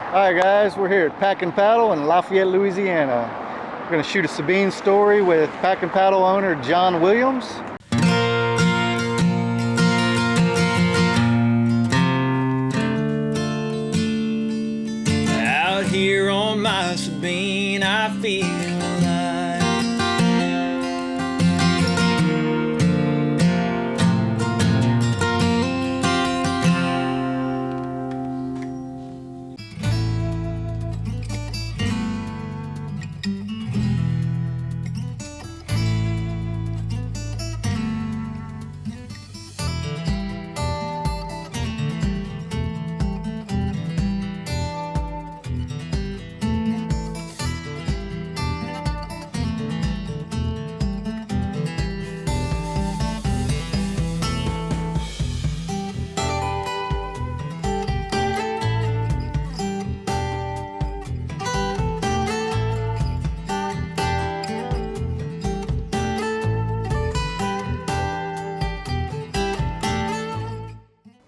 All right, guys, we're here at Pack and Paddle in Lafayette, Louisiana. We're going to shoot a Sabine story with Pack and Paddle owner John Wliiams. Out here on my Sabine, I feel alive.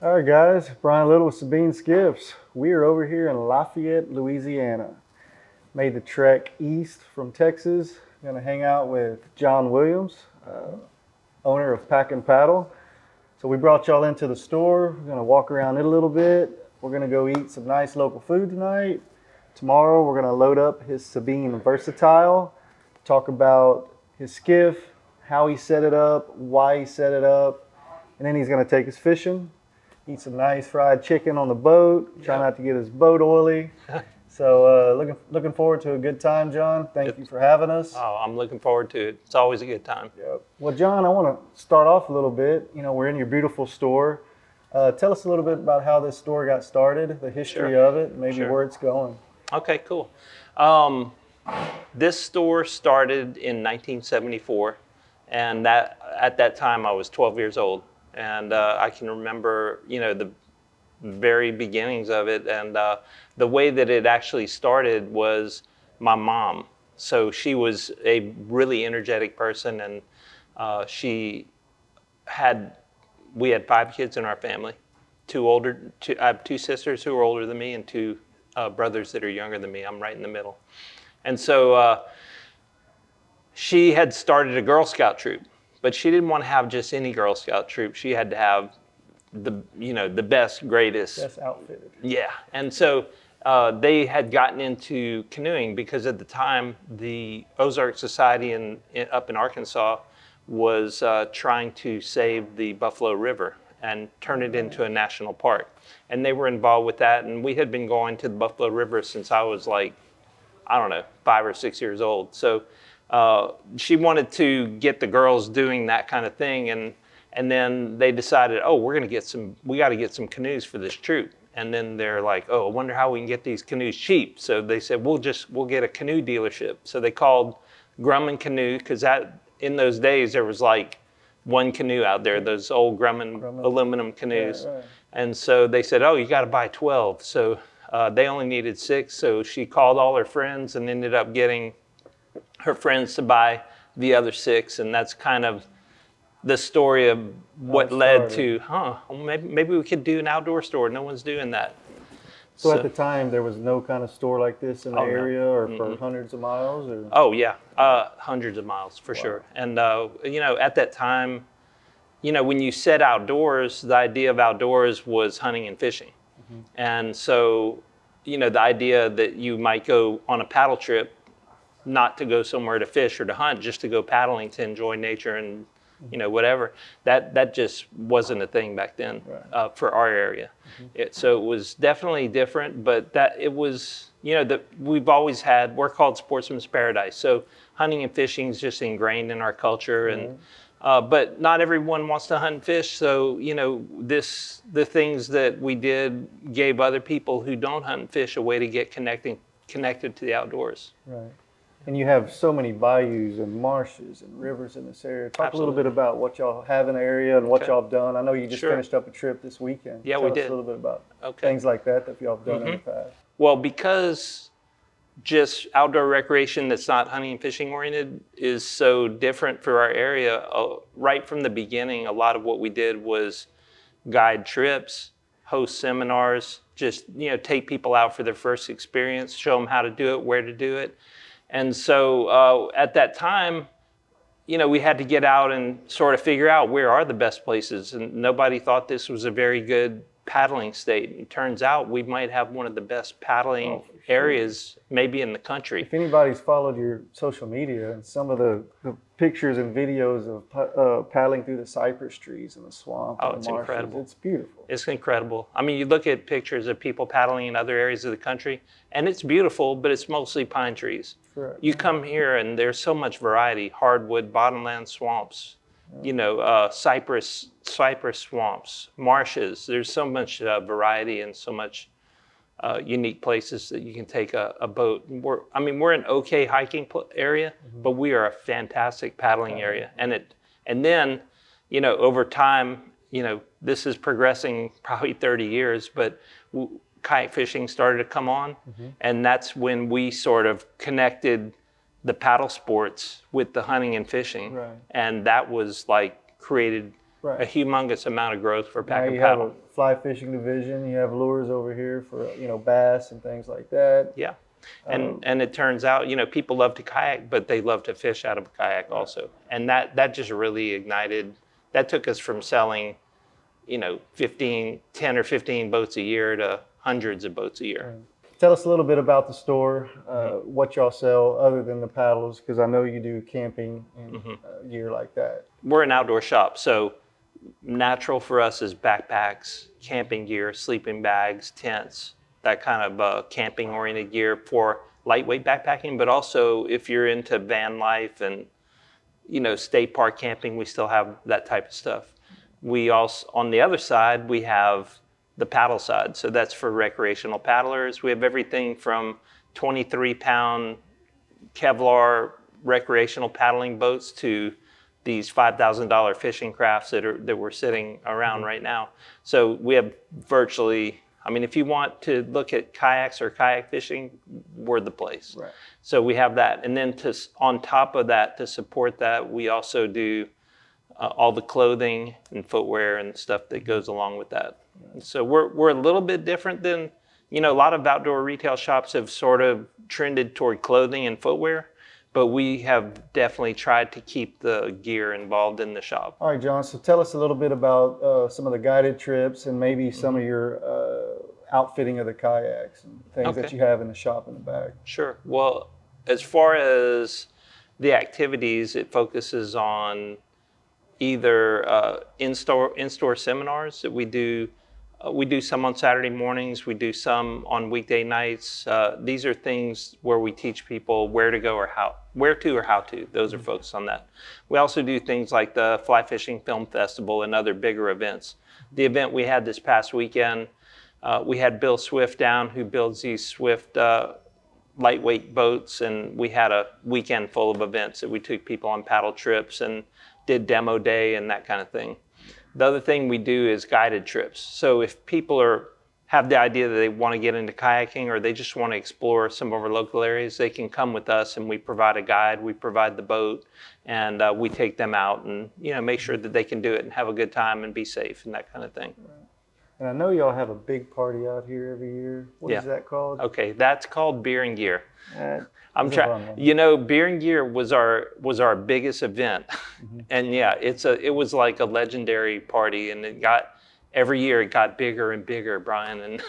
All right, guys, Brian Little with Sabine Skiffs. We are over here in Lafayette, Louisiana. Made the trek east from Texas. Going to hang out with John Wliiams, owner of Pack and Paddle. So we brought y'all into the store. We're going to walk around it a little bit. We're going to go eat some nice local food tonight. Tomorrow we're going to load up his Sabine Versatile, talk about his skiff, how he set it up, why he set it up, and then he's going to take us fishing. Eat some nice fried chicken on the boat. Try not to get his boat oily. So looking forward to a good time, John. Thank you for having us. Oh, I'm looking forward to it. It's always a good time. Yep. Well, John, I want to start off a little bit. You know, we're in your beautiful store. Tell us a little bit about how this store got started, the history of it, maybe where it's going. Okay, cool. This store started in 1974, and at that time I was 12 years old. And I can remember, the very beginnings of it. And the way that it actually started was my mom. So she was a really energetic person, and we had 5 kids in our family. I have 2 sisters who are older than me and 2 brothers that are younger than me. I'm right in the middle. And so she had started a Girl Scout troop. But she didn't want to have just any Girl Scout troop. She had to have the best, greatest. Best outfitted. Yeah. And so they had gotten into canoeing because at the time the Ozark Society up in Arkansas was trying to save the Buffalo River and turn it into a national park. And they were involved with that. And we had been going to the Buffalo River since I was 5 or 6 years old. So she wanted to get the girls doing that kind of thing, and then they decided, we got to get some canoes for this troop. And then they're like, I wonder how we can get these canoes cheap. So they said, we'll get a canoe dealership. So they called Grumman Canoe, because in those days there was like one canoe out there, those old Grumman aluminum canoes. Yeah, right. And so they said, you got to buy 12. So they only needed 6. So she called all her friends and ended up getting her friends to buy the other 6, and that's kind of the story of what led to, maybe we could do an outdoor store. No one's doing that. So at the time, there was no kind of store like this in the area, or for hundreds of miles? Or? Oh, yeah, hundreds of miles for sure. And, at that time, when you said outdoors, the idea of outdoors was hunting and fishing. Mm-hmm. And so, the idea that you might go on a paddle trip, not to go somewhere to fish or to hunt, just to go paddling to enjoy nature and whatever, that just wasn't a thing back then for our area. Mm-hmm. So it was definitely different, but that it was we've always we're called Sportsman's Paradise, so hunting and fishing is just ingrained in our culture. And but not everyone wants to hunt and fish, so the things that we did gave other people who don't hunt and fish a way to get connected to the outdoors. Right. And you have so many bayous and marshes and rivers in this area. Talk a little bit about what y'all have in the area and what y'all have done. I know you just finished up a trip this weekend. Yeah, we did. Tell us a little bit about things like that y'all have done in the past. Well, because just outdoor recreation that's not hunting and fishing oriented is so different for our area, right from the beginning, a lot of what we did was guide trips, host seminars, just, take people out for their first experience, show them how to do it, where to do it. And so at that time, we had to get out and sort of figure out where are the best places. And nobody thought this was a very good paddling state. It turns out we might have one of the best paddling areas maybe in the country. If anybody's followed your social media and some of the pictures and videos of paddling through the cypress trees and the swamp and it's the marshes, incredible. it's beautiful. It's incredible. I mean, you look at pictures of people paddling in other areas of the country, and it's beautiful, but it's mostly pine trees. Correct. You come here and there's so much variety: hardwood, bottomland swamps, cypress swamps, marshes. There's so much variety and so much unique places that you can take a boat. We're an okay hiking area, but we are a fantastic paddling area. And then, over time, this is progressing probably 30 years, but kayak fishing started to come on, and that's when we sort of connected the paddle sports with the hunting and fishing, and that was created a humongous amount of growth for pack and paddle. You have a fly fishing division. You have lures over here for bass and things like that. Yeah, and it turns out people love to kayak, but they love to fish out of a kayak also, and that just really ignited. That took us from selling 10 or 15 boats a year to hundreds of boats a year. Tell us a little bit about the store, what y'all sell other than the paddles, because I know you do camping and gear like that. We're an outdoor shop, so natural for us is backpacks, camping gear, sleeping bags, tents, that kind of camping-oriented gear for lightweight backpacking, but also if you're into van life and state park camping, we still have that type of stuff. We also, on the other side, we have the paddle side. So that's for recreational paddlers. We have everything from 23-pound Kevlar recreational paddling boats to these $5,000 fishing crafts that we're sitting around right now. So we have virtually, if you want to look at kayaks or kayak fishing, we're the place. Right. So we have that. And then on top of that, to support that, we also do all the clothing and footwear and stuff that goes along with that. Right. So we're a little bit different than, a lot of outdoor retail shops have sort of trended toward clothing and footwear, but we have definitely tried to keep the gear involved in the shop. All right, John, so tell us a little bit about some of the guided trips and maybe some of your outfitting of the kayaks and things that you have in the shop in the back. Sure. Well, as far as the activities, it focuses on either in-store seminars that we do. We do some on Saturday mornings. We do some on weekday nights. These are things where we teach people where to go or how to. Those are focused on that. We also do things like the Fly Fishing Film Festival and other bigger events. The event we had this past weekend, we had Bill Swift down, who builds these Swift lightweight boats, and we had a weekend full of events that we took people on paddle trips and did demo day and that kind of thing. The other thing we do is guided trips. So if people have the idea that they want to get into kayaking or they just want to explore some of our local areas, they can come with us and we provide a guide, we provide the boat, and we take them out and make sure that they can do it and have a good time and be safe and that kind of thing. Right. And I know y'all have a big party out here every year. What is that called? Okay, that's called Beer and Gear. I'm trying. Beer and Gear was our biggest event, and it was like a legendary party, and every year it got bigger and bigger, Brian, and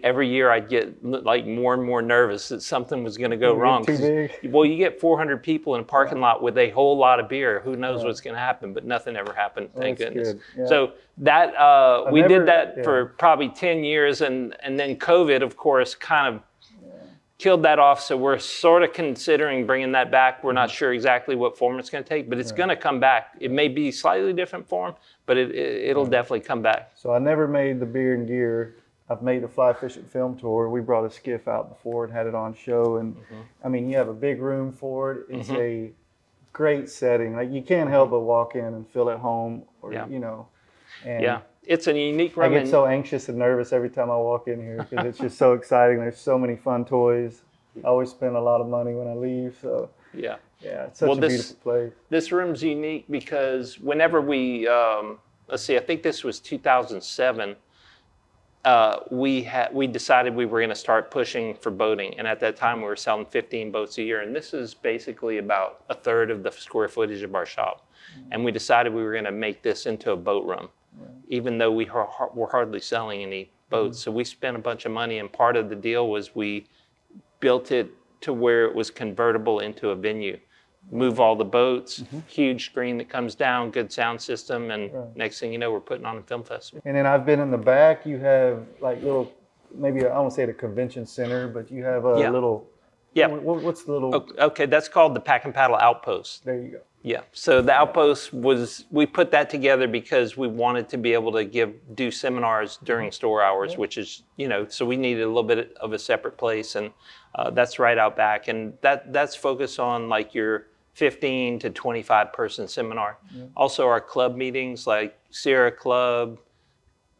every year I'd get more and more nervous that something was going to go wrong. Too big. Well, you get 400 people in a parking lot with a whole lot of beer. Who knows what's going to happen? But nothing ever happened. Thank goodness. Yeah. So that we did that for probably 10 years, and then COVID, of course, kind of killed that off. So we're sort of considering bringing that back. We're not sure exactly what form it's going to take, but it's going to come back. It may be slightly different form, but it'll definitely come back. So I never made the Beer and Gear. I've made the Fly Fishing Film Tour. We brought a Skiff out before and had it on show. And you have a big room for it. It's a great setting. You can't help but walk in and feel at home, And it's a unique room. I get so anxious and nervous every time I walk in here because it's just so exciting. There's so many fun toys. I always spend a lot of money when I leave. So it's such a beautiful place. This room's unique because whenever we, I think this was 2007, we decided we were going to start pushing for boating, and at that time we were selling 15 boats a year, and this is basically about a third of the square footage of our shop. And we decided we were going to make this into a boat room, even though we were hardly selling any boats. So we spent a bunch of money, and part of the deal was we built it to where it was convertible into a venue. Move all the boats, huge screen that comes down, good sound system, and next thing you know, we're putting on a film festival. And then I've been in the back. You have like little, maybe I won't say the convention center, but you have a little. Yeah. What's the little? Okay, that's called the Pack and Paddle Outpost. There you go. Yeah. So the outpost we put that together because we wanted to be able to do seminars during store hours, which is, so we needed a little bit of a separate place, and that's right out back, and that's focused on like your 15 to 25 person seminar. Also our club meetings like Sierra Club,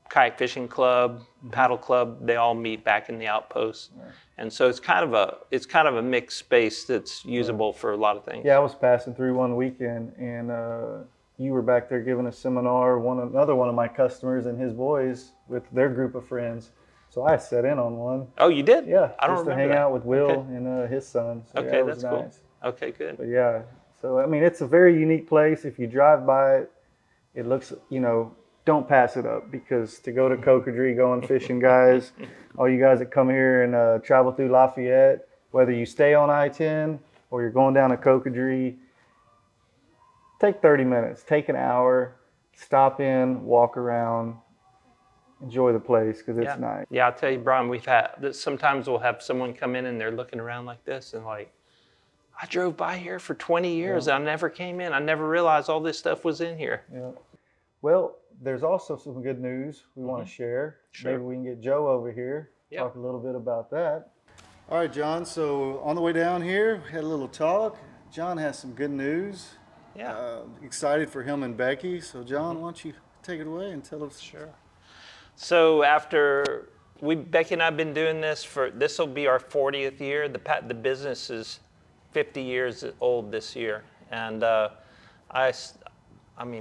Kayak Fishing Club, Paddle Club, they all meet back in the outpost. And so it's kind of a mixed space that's usable for a lot of things. Yeah, I was passing through one weekend, and you were back there giving a seminar. Another one of my customers and his boys with their group of friends. So I sat in on one. Oh, you did? Yeah, I don't just to remember hang that. out with Will Okay. and his son. So Okay, yeah, it was that's cool. nice. Okay, good. But yeah, so I mean, it's a very unique place. If you drive by it, it looks, don't pass it up, because to go to Cocodrie going fishing, guys, all you guys that come here and travel through Lafayette, whether you stay on I-10 or you're going down to Cocodrie, take 30 minutes, take an hour, stop in, walk around, enjoy the place, because it's nice. Yeah, I'll tell you, Brian, sometimes we'll have someone come in and they're looking around like this and like, I drove by here for 20 years. I never came in. I never realized all this stuff was in here. Yeah. Well, there's also some good news we want to share. Sure. Maybe we can get Joe over here, talk a little bit about that. All right, John, so on the way down here, we had a little talk. John has some good news. Yeah. Excited for him and Becky. So, John, why don't you take it away and tell us. Sure. So after Becky and I have been doing this this will be our 40th year. The business is 50 years old this year, and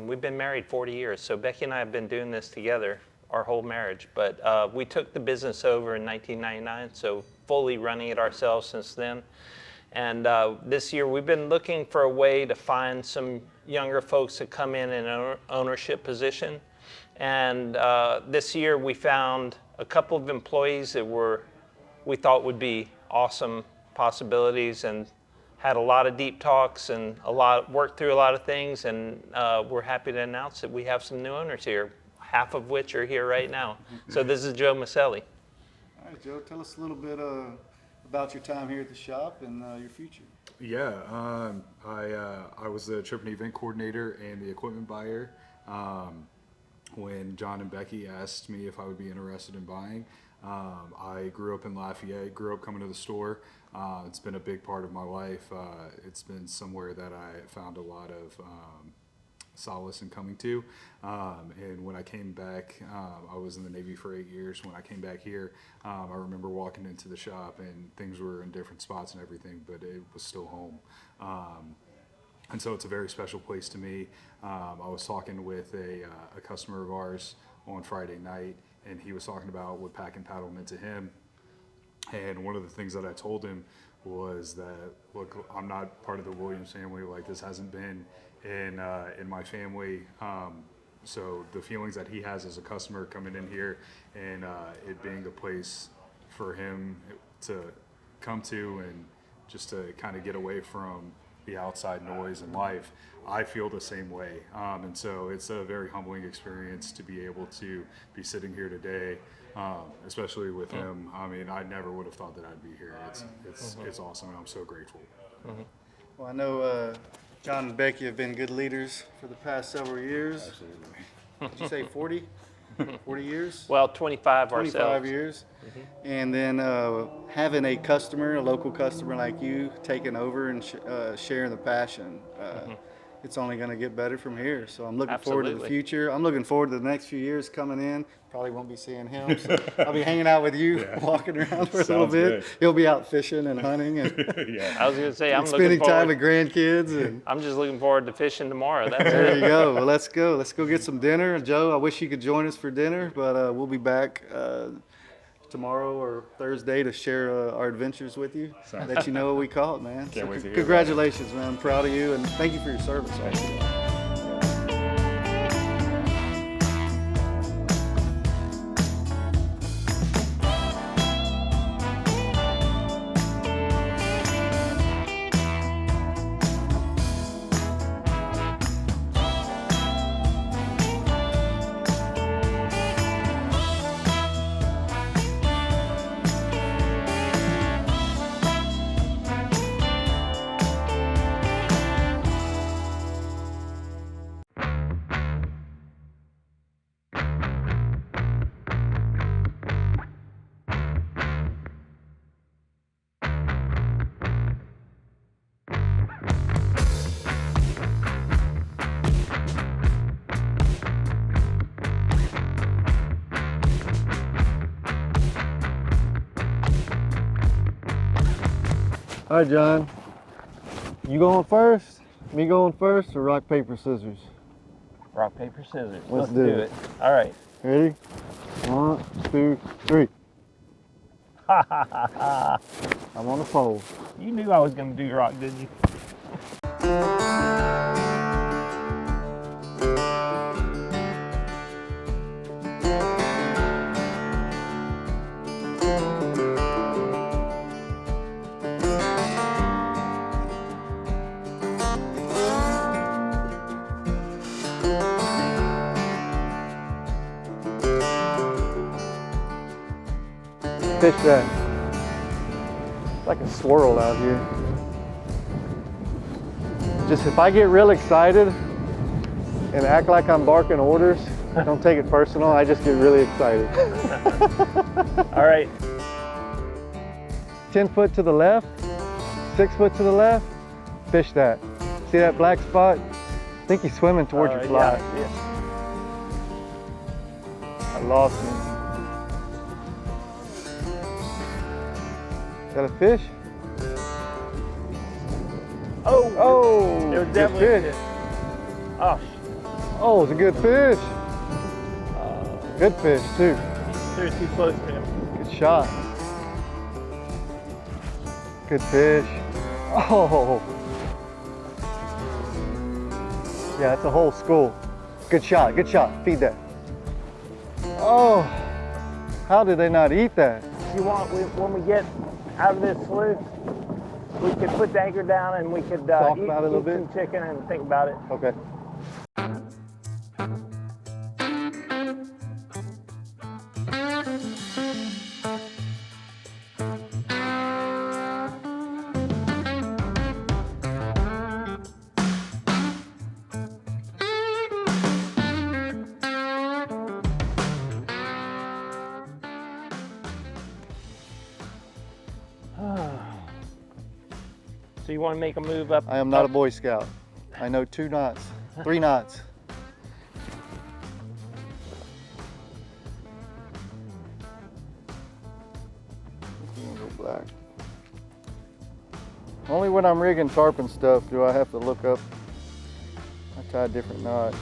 we've been married 40 years. So Becky and I have been doing this together our whole marriage. But we took the business over in 1999, so fully running it ourselves since then. And this year we've been looking for a way to find some younger folks to come in an ownership position. And this year we found a couple of employees that we thought would be awesome possibilities, and had a lot of deep talks and worked through a lot of things, and we're happy to announce that we have some new owners here, half of which are here right now. So this is Joe Maselli. All right, Joe, tell us a little bit about your time here at the shop and your future. Yeah, I was the trip and event coordinator and the equipment buyer when John and Becky asked me if I would be interested in buying. I grew up in Lafayette, grew up coming to the store. It's been a big part of my life. It's been somewhere that I found a lot of solace in coming to. And when I came back, I was in the Navy for 8 years. When I came back here, I remember walking into the shop and things were in different spots and everything, but it was still home. And so it's a very special place to me. I was talking with a customer of ours on Friday night, and he was talking about what Pack and Paddle meant to him. And one of the things that I told him was that, look, I'm not part of the Wliiams family. Like, this hasn't been in my family. So the feelings that he has as a customer coming in here and it being a place for him to come to and just to kind of get away from the outside noise in life, I feel the same way. And so it's a very humbling experience to be able to be sitting here today, especially with him. I mean, I never would have thought that I'd be here. It's awesome, and I'm so grateful. Well, I know John and Becky have been good leaders for the past several years. Absolutely. Did you say 40? 40 years? Well, 25 25 ourselves. years. And then having a customer, a local customer like you, taking over and sharing the passion. it's only going to get better from here. So I'm looking forward to the Absolutely. future. I'm looking forward to the next few years coming in. Probably won't be seeing him. So I'll be hanging out with you, walking around for a little Sounds bit. good. He'll be out fishing and hunting and Yeah. I was going to say, I'm spending looking time forward. with grandkids. And I'm just looking forward to fishing tomorrow. That's there it. you go. Well, let's go. Let's go get some dinner. Joe, I wish you could join us for dinner, but we'll be back tomorrow or Thursday to share our adventures with you. Sounds Let you know what we caught, man. Can't wait to hear congratulations, man. I'm proud of you, and thank you for your service. Also. All right, John. You going first? Me going first, or rock, paper, scissors? Rock, paper, scissors. Let's do it. All right. Ready? 1, 2, 3. I'm on the pole. You knew I was going to do rock, didn't you? Fish that. It's like a swirl out here. Just if I get real excited and act like I'm barking orders, don't take it personal. I just get really excited. All right. 10 foot to the left, 6 foot to the left, fish that. See that black spot? I think he's swimming towards your fly. Yeah. I lost him. Is that a fish? Oh, Oh, it was good definitely a fish. fish. Oh, Oh, it's a good fish. Good fish too. they're too close to him. Good shot. Good fish. Oh. Yeah, it's a whole school. Good shot, good shot. Feed that. Oh, how did they not eat that? You want, when we get out of this sluice, we could put the anchor down and we could Talk eat, about it a little eat bit? some chicken and think about it. Okay. So you want to make a move up? I am not a Boy Scout. I know 2 knots, 3 knots. Go black. Only when I'm rigging tarpon stuff do I have to look up. I tie a different knot.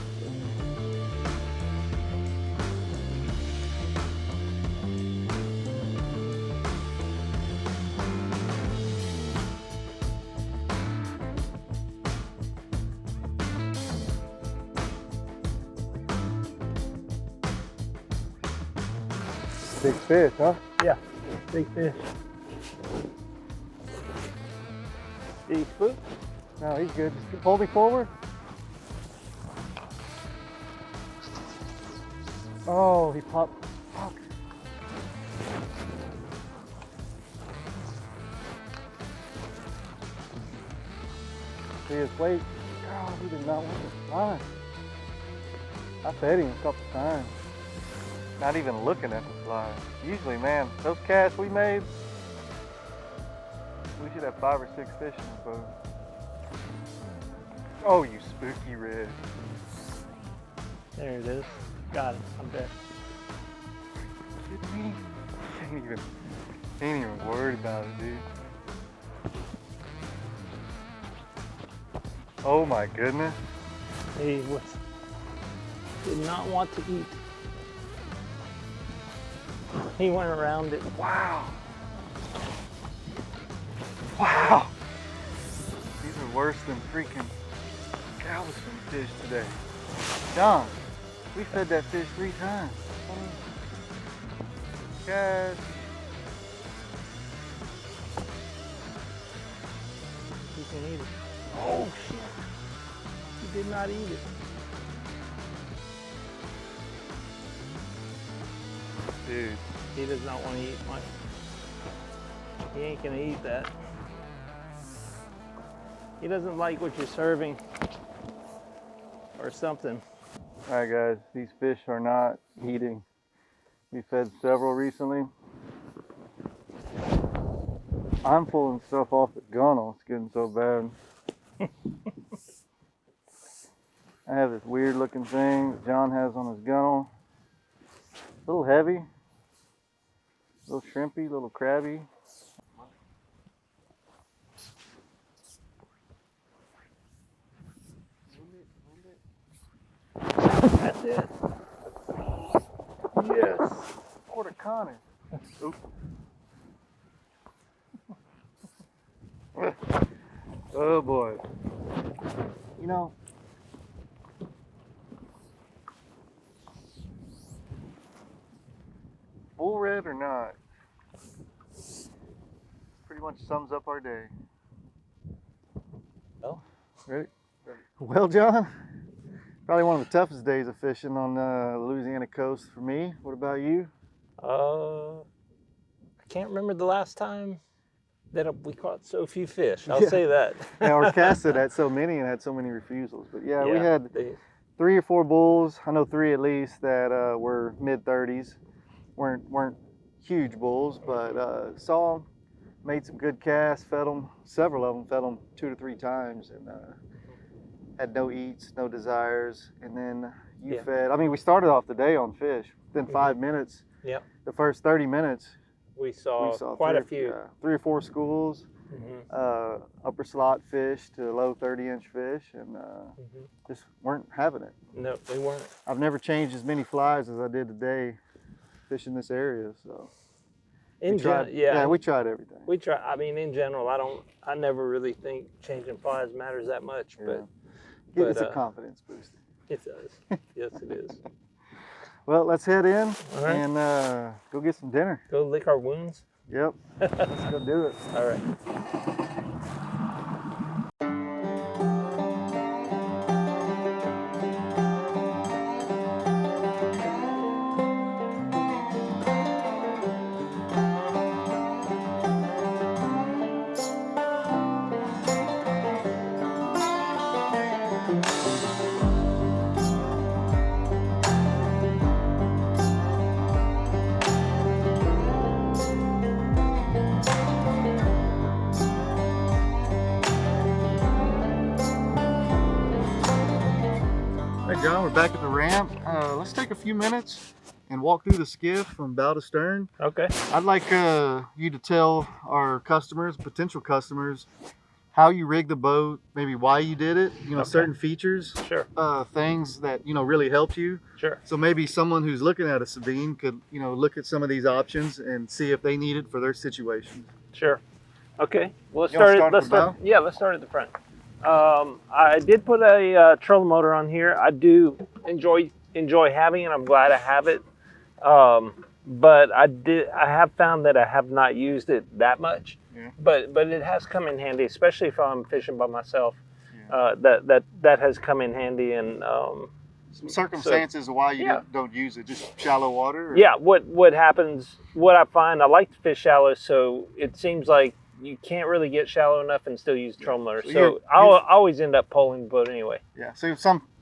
Big fish, huh? Yeah, big fish. Did he spook? No, he's good. Just pull me forward. Oh, he popped. Fuck. See his weight? God, he did not want to fly. I fed him a couple times. Not even looking at the fly. Usually, man, those casts we made, we should have 5 or 6 fish in the boat. Oh, you spooky red. There it is. Got it. I'm dead. Kidding me? Ain't even worried about it, dude. Oh my goodness. He did not want to eat. He went around it. Wow. Wow. These are worse than freaking galveston fish today. John, we fed that fish 3 times. Guys. He can eat it. Oh shit. He did not eat it. Dude. He does not want to eat much. He ain't gonna eat that. He doesn't like what you're serving or something. All right, guys, these fish are not eating. We fed several recently. I'm pulling stuff off the gunnel. It's getting so bad. I have this weird looking thing that John has on his gunnel. A little heavy, a little shrimpy, a little crabby. That's it. Yes. Quarter Connor. Oop. Oh boy. You know, bull red or not, pretty much sums up our day. Well, Ready? Well, John, probably one of the toughest days of fishing on the Louisiana coast for me. What about you? I can't remember the last time that we caught so few fish. I'll say that. Yeah, or casted at so many and had so many refusals. But yeah, we had they- 3 or 4 bulls. I know 3 at least that were mid-30s. weren't huge bulls, but saw them, made some good casts, fed them. Several of them fed them 2 to 3 times, and had no eats, no desires. And then you fed. I mean, we started off the day on fish. Within 5 minutes, Yep. the first 30 minutes, We saw quite 3 a few. 3 or 4 schools. Upper slot fish to low 30-inch fish, and just weren't having it. No, they weren't. I've never changed as many flies as I did today fishing this area. So In we tried, general, we tried everything. we try. I mean, in general, I never really think changing flies matters that much, but It's a confidence booster. it does. Yes, it is. Well, let's head in All right. and go get some dinner. Go lick our wounds. Yep, let's go do it. All right. Hey John, we're back at the ramp. Let's take a few minutes and walk through the skiff from bow to stern. Okay. I'd like you to tell our customers, potential customers, how you rigged the boat, maybe why you did it, certain features, Sure. things that, really helped you. Sure. So maybe someone who's looking at a Sabine could, look at some of these options and see if they need it for their situation. Sure. Okay. Well, let's You wanna start. start at Let's the start. Yeah, let's start at the front. I did put a trolling motor on here. I do enjoy having it. I'm glad I have it. But I have found that I have not used it that much. Yeah. But it has come in handy, especially if I'm fishing by myself. That has come in handy, and Some circumstances why you don't use it, just shallow water? Or? yeah. What happens? What I find, I like to fish shallow, so it seems like you can't really get shallow enough and still use trolling motor. So I'll always end up pulling the boat anyway. Yeah. So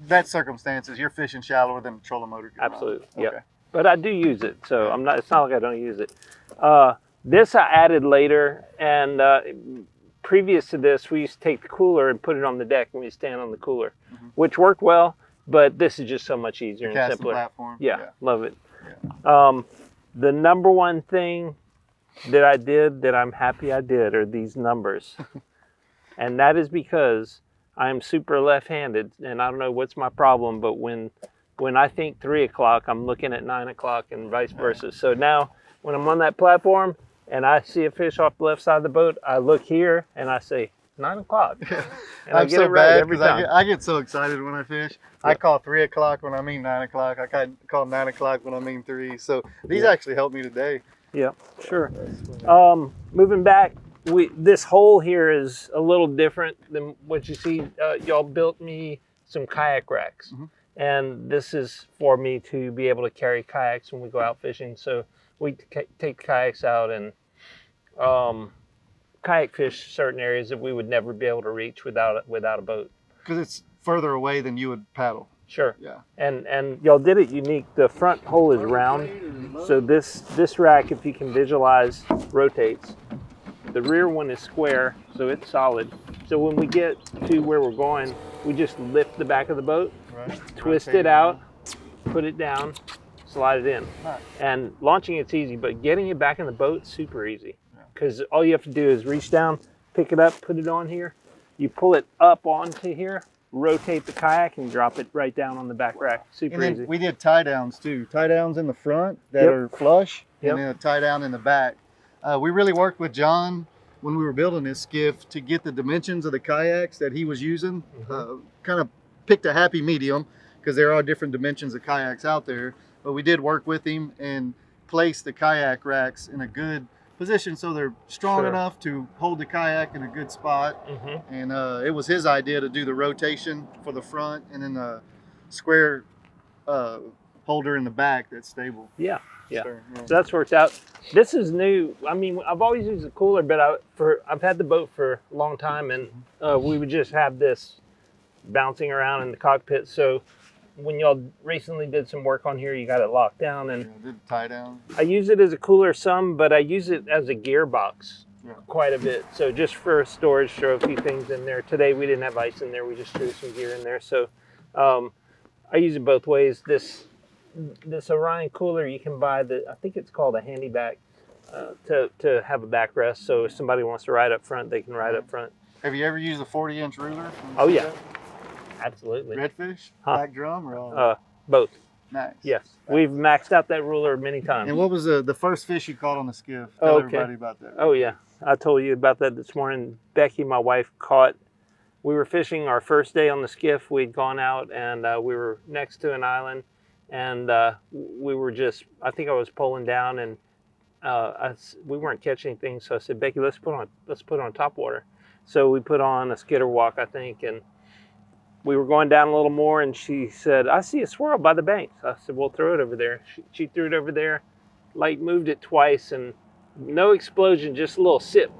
that circumstances, you're fishing shallower than the trolling motor. Can Absolutely. run. Yeah. Okay. But I do use it, so it's not like I don't use it. This I added later, and previous to this, we used to take the cooler and put it on the deck and we stand on the cooler, which worked well, but this is just so much easier and casting simpler. platform. Yeah, love it. Yeah. The number one thing that I did that I'm happy I did are these numbers. And that is because I'm super left-handed, and I don't know what's my problem, but when I think 3 o'clock, I'm looking at 9 o'clock and vice versa. So now when I'm on that platform and I see a fish off the left side of the boat, I look here and I say 9 o'clock. And I I'm get so it right bad every because time. I get so excited when I fish. I call 3 o'clock when I mean 9 o'clock. I call 9 o'clock when I mean 3. So these actually helped me today. Yeah, sure. Moving back, this hole here is a little different than what you see. Y'all built me some kayak racks. And this is for me to be able to carry kayaks when we go out fishing. So we take the kayaks out and kayak fish certain areas that we would never be able to reach without a boat. Because it's further away than you would paddle. Sure. Yeah. And y'all did it unique. The front hole is round. So this rack, if you can visualize, rotates. The rear one is square, so it's solid. So when we get to where we're going, we just lift the back of the boat, twist it out, put it down, slide it in. And launching it's easy, but getting it back in the boat, super easy. Because all you have to do is reach down, pick it up, put it on here. You pull it up onto here, rotate the kayak, and drop it right down on the back rack. Super And then easy. we did tie downs too. Tie downs in the front that are flush, and then a tie down in the back. We really worked with John when we were building this skiff to get the dimensions of the kayaks that he was using. Kind of picked a happy medium because there are different dimensions of kayaks out there. But we did work with him and place the kayak racks in a good position so they're strong enough to hold the kayak in a good spot. And it was his idea to do the rotation for the front and then the square holder in the back that's stable. Yeah. Sure, So that's worked out. This is new. I mean, I've always used a cooler, but I've had the boat for a long time, and we would just have this bouncing around in the cockpit. So when y'all recently did some work on here, you got it locked down, and did tie down. I use it as a cooler some, but I use it as a gearbox quite a bit. So just for storage, throw a few things in there. Today we didn't have ice in there. We just threw some gear in there. So I use it both ways. This Orion cooler, you can buy I think it's called a handy back to have a backrest. So if somebody wants to ride up front, they can ride up front. Have you ever used a 40-inch ruler? Oh yeah, absolutely. Redfish, black drum, or both. nice. Yes, we've maxed out that ruler many times. And what was the first fish you caught on the skiff? Tell everybody about that. Oh yeah, I told you about that this morning. Becky, my wife, caught. We were fishing our first day on the skiff. We'd gone out and we were next to an island. And we were just, I think I was pulling down and we weren't catching anything. So I said, Becky, let's put on top water. So we put on a skitter walk, I think, and we were going down a little more and she said, I see a swirl by the bank. So I said, well, throw it over there. She threw it over there, like moved it twice and no explosion, just a little sip.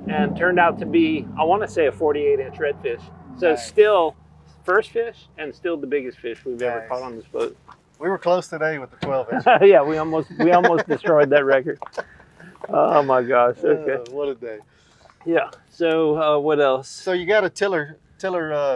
And turned out to be, I want to say a 48-inch redfish. So still, first fish and still the biggest fish we've ever caught on this boat. We were close today with the 12-inch. Yeah, we almost destroyed that record. Oh my gosh. Okay. What a day. Yeah. So what else? So you got a tiller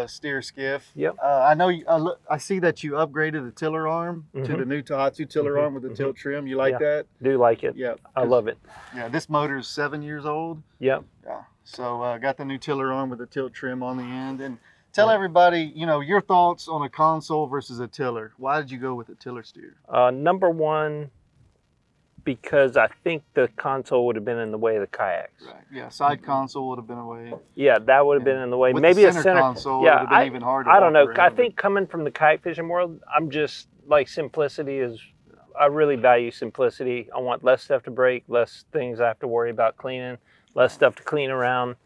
steer skiff. Yep. I know. I see that you upgraded the tiller arm to the new Tohatsu tiller arm with the tilt trim. You like that? Do like it. Yeah. I love it. Yeah. This motor is 7 years old. Yep. Yeah. So got the new tiller arm with the tilt trim on the end. And tell everybody, your thoughts on a console versus a tiller. Why did you go with a tiller steer? Number one, because I think the console would have been in the way of the kayaks. Right. Yeah. Side console would have been away. Yeah, that would have been in the way. With Maybe the a center console would have been even harder. I don't know. I think coming from the kayak fishing world, I'm just like simplicity is. I really value simplicity. I want less stuff to break, less things I have to worry about cleaning, less stuff to clean around.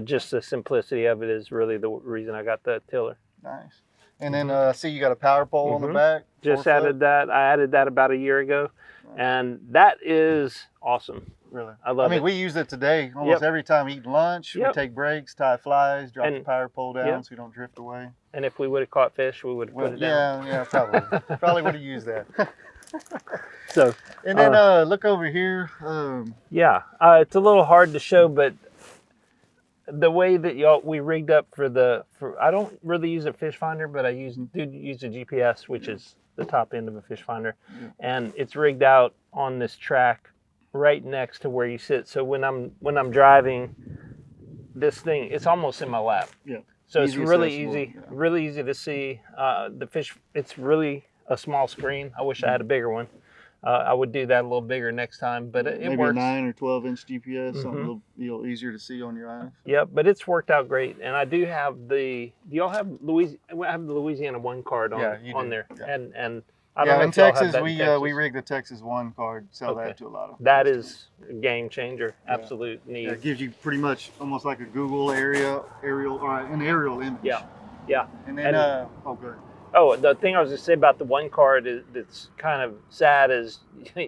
Just the simplicity of it is really the reason I got the tiller. Nice. And then see you got a power pole on the back. Just added that. I added that about a year ago. And that is awesome. Really? I love it. I mean, we use it today almost every time eating lunch. We take breaks, tie flies, drop the power pole down so you don't drift away. And if we would have caught fish, we would have put it down. Yeah, probably. Probably would have used that. So. And then look over here. Yeah, it's a little hard to show, but the way that we rigged up I don't really use a fish finder, but I do use a GPS, which is the top end of a fish finder, and it's rigged out on this track right next to where you sit. So when I'm driving, this thing, it's almost in my lap. Yeah. So Easy it's really accessible, easy, yeah. really easy to see the fish. It's really a small screen. I wish I had a bigger one. I would do that a little bigger next time, but it Maybe works. a 9 or 12-inch GPS, something a little easier to see on your eyes. Yep, but it's worked out great. And I do have do y'all have I have the Louisiana 1 card on, you on do, there. yeah. And I don't know in if y'all have Texas, that in we Texas. rig the Texas 1 card, sell Okay. that to a lot of That customers. is a game changer, absolute need. Yeah, it gives you pretty much almost like a Google aerial image. Yeah, yeah. And then, And- good. Oh, the thing I was going to say about the 1 card that's kind of sad is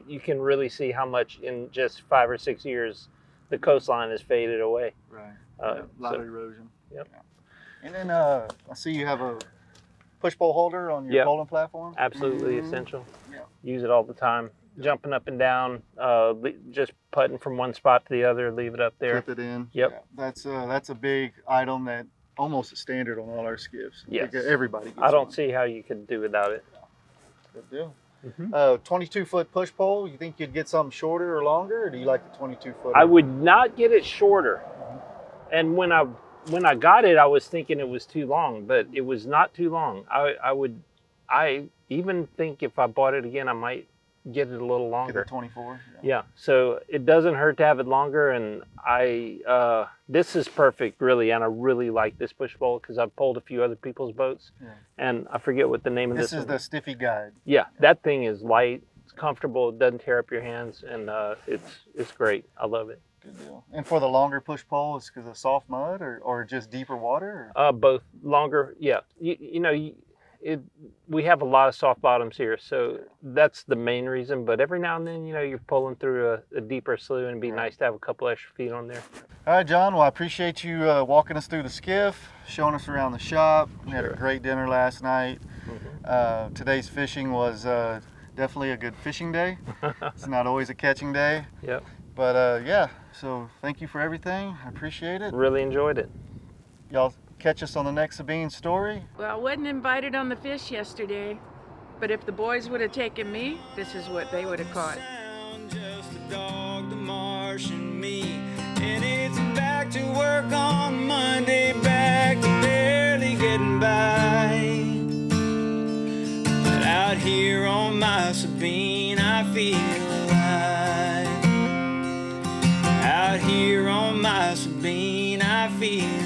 you can really see how much in just 5 or 6 years the coastline has faded away. Right. Uh, a lot so- of erosion. Yep. Yeah. And then I see you have a push pole holder on your Yep. polling platform. Absolutely essential. Yeah. Use it all the time. Jumping up and down, just putting from one spot to the other, leave it up there. Clip it in. Yep. Yeah. That's a big item that almost a standard on all our skiffs. Yes. Because everybody gets I don't one. see how you could do without it. Good deal. Mhm. 22-foot push pole. You think you'd get something shorter or longer, or do you like the 22-foot? I would not get it shorter. And when I got it, I was thinking it was too long, but it was not too long. I even think if I bought it again, I might get it a little Get longer. the 24. Yeah, so it doesn't hurt to have it longer, and this is perfect, really, and I really like this push pole because I've pulled a few other people's boats, and I forget what the name of This this is one the Stiffy Guide. Yeah, that thing is light, it's comfortable, it doesn't tear up your hands, and it's great. I love it. Good deal. And for the longer push pole, it's because of soft mud or just deeper water? Both longer, yeah. We have a lot of soft bottoms here, so that's the main reason. But every now and then, you're pulling through a deeper slough, and it'd be nice to have a couple extra feet on there. All right, John. Well, I appreciate you walking us through the skiff, showing us around the shop. We had a great dinner last night. Today's fishing was definitely a good fishing day. It's not always a catching day. Yep. But yeah, so thank you for everything. I appreciate it. Really enjoyed it. Y'all catch us on the next Sabine story. Well, I wasn't invited on the fish yesterday, but if the boys would have taken me, this is what they would have caught. Just a dog, the marsh, and me. And it's back to work on Monday, back to barely getting by. But out here on my Sabine, I feel alive. Out here on my Sabine, I feel